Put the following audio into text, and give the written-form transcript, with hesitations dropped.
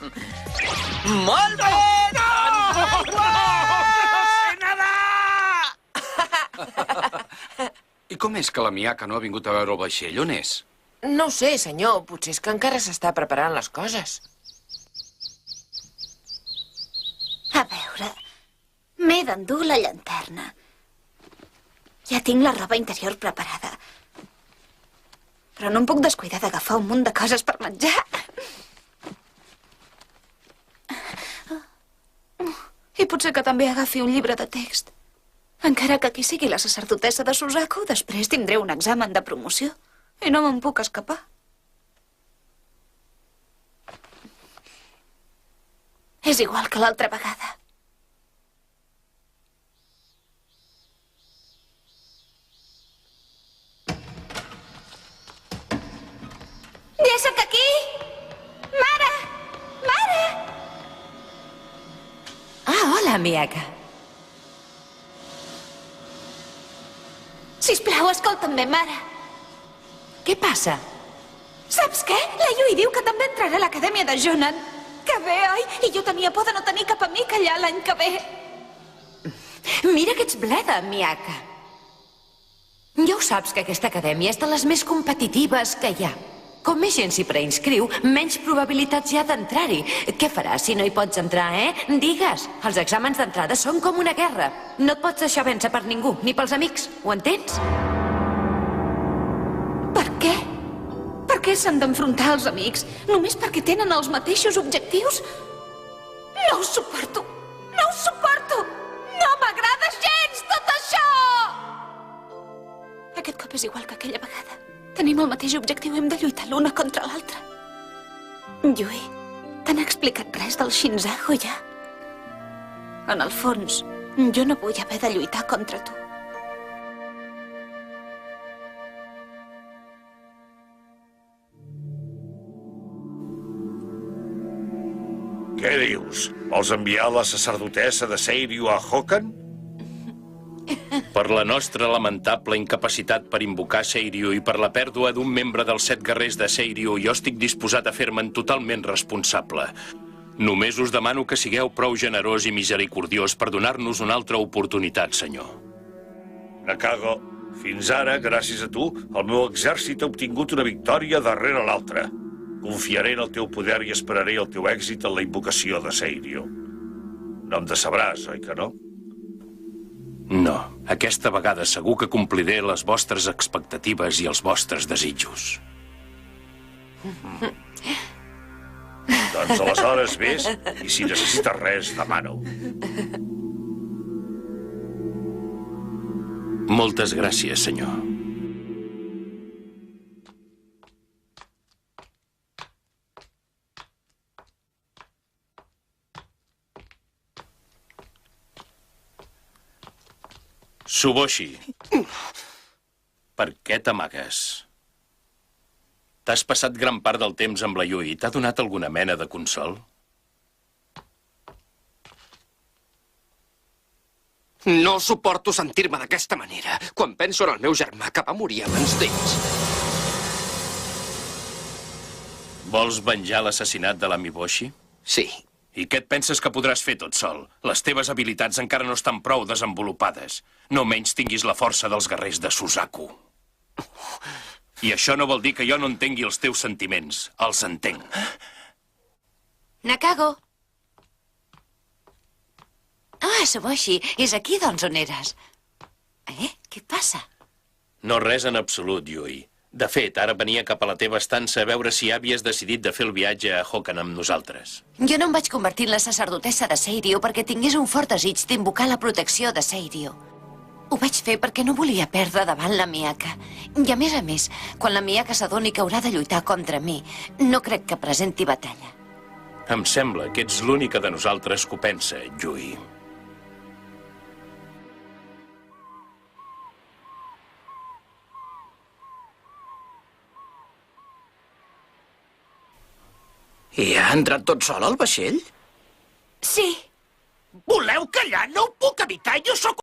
Molt bé! No! No sé nedar! I com és que la Miaka no ha vingut a veure el vaixell? On és? No ho sé, senyor. Potser és que encara s'està preparant les coses. A veure, m'he d'endur la llanterna. Ja tinc la roba interior preparada. Però no em puc descuidar d'agafar un munt de coses per menjar. I potser que també agafi un llibre de text. Encara que aquí sigui la sacerdotessa de Suzaku, després tindré un examen de promoció. I no me'n puc escapar. És igual que l'altra vegada. Ja sóc aquí! Mare! Mare! Ah, hola, Miaka. Sisplau, escolta'm bé, mare. Què passa? Saps què? La Yui diu que també entrarà a l'acadèmia de Jonan. Que bé, oi? I jo tenia por de no tenir cap amic allà l'any que ve. Mira que ets bleda, Miaka. Ja ho saps que aquesta acadèmia és de les més competitives que hi ha. Com més gent s'hi preinscriu, menys probabilitats hi ha d'entrar-hi. Què faràs si no hi pots entrar, Digues, els exàmens d'entrada són com una guerra. No et pots deixar vèncer per ningú, ni pels amics. Ho entens? Per què? Per què s'han d'enfrontar els amics? Només perquè tenen els mateixos objectius? No ho suporto! No ho suporto! No m'agrada gens tot això! Aquest cop és igual que aquella vegada. Tenim el mateix objectiu, hem de lluitar l'una contra l'altra. Yui, t'han explicat res del Shinzaku ja? En el fons, jo no vull haver de lluitar contra tu. Què dius? Vols enviar la sacerdotessa de Seiryu a Hokan? Per la nostra lamentable incapacitat per invocar Seiryu i per la pèrdua d'un membre dels 7 guerrers de Seiryu, jo estic disposat a fer-me'n totalment responsable. Només us demano que sigueu prou generós i misericordiós per donar-nos una altra oportunitat, senyor. Nakago, fins ara, gràcies a tu, el meu exèrcit ha obtingut una victòria darrere l'altra. Confiaré en el teu poder i esperaré el teu èxit en la invocació de Seiryu. No em decebràs, oi que no? No, aquesta vegada segur que compliré les vostres expectatives i els vostres desitjos. Doncs aleshores vés, i si necessites res, demana-ho. Moltes gràcies, senyor. Tsuboshi, per què t'amagues? T'has passat gran part del temps amb la Yui. T'ha donat alguna mena de consol? No suporto sentir-me d'aquesta manera quan penso en el meu germà que va morir abans d'ells. Vols venjar l'assassinat de l'Amiboshi? Sí. I què et penses que podràs fer tot sol? Les teves habilitats encara no estan prou desenvolupades. No menys tinguis la força dels guerrers de Suzaku. I això no vol dir que jo no entengui els teus sentiments. Els entenc. Nakago. Ah, Tsuboshi, és aquí, doncs, on eres. Què passa? No res en absolut, Yui. De fet, ara venia cap a la teva estança a veure si havies decidit de fer el viatge a Hokan amb nosaltres. Jo no em vaig convertir en la sacerdotessa de Seiryu perquè tingués un fort desig d'invocar la protecció de Seiryu. Ho vaig fer perquè no volia perdre davant la Miaka. I a més, quan la Miaka s'adoni que haurà de lluitar contra mi, no crec que presenti batalla. Em sembla que ets l'única de nosaltres que ho pensa, Yui. I ha entrat tot sol al vaixell? Sí. Voleu callar? No ho puc evitar, jo sóc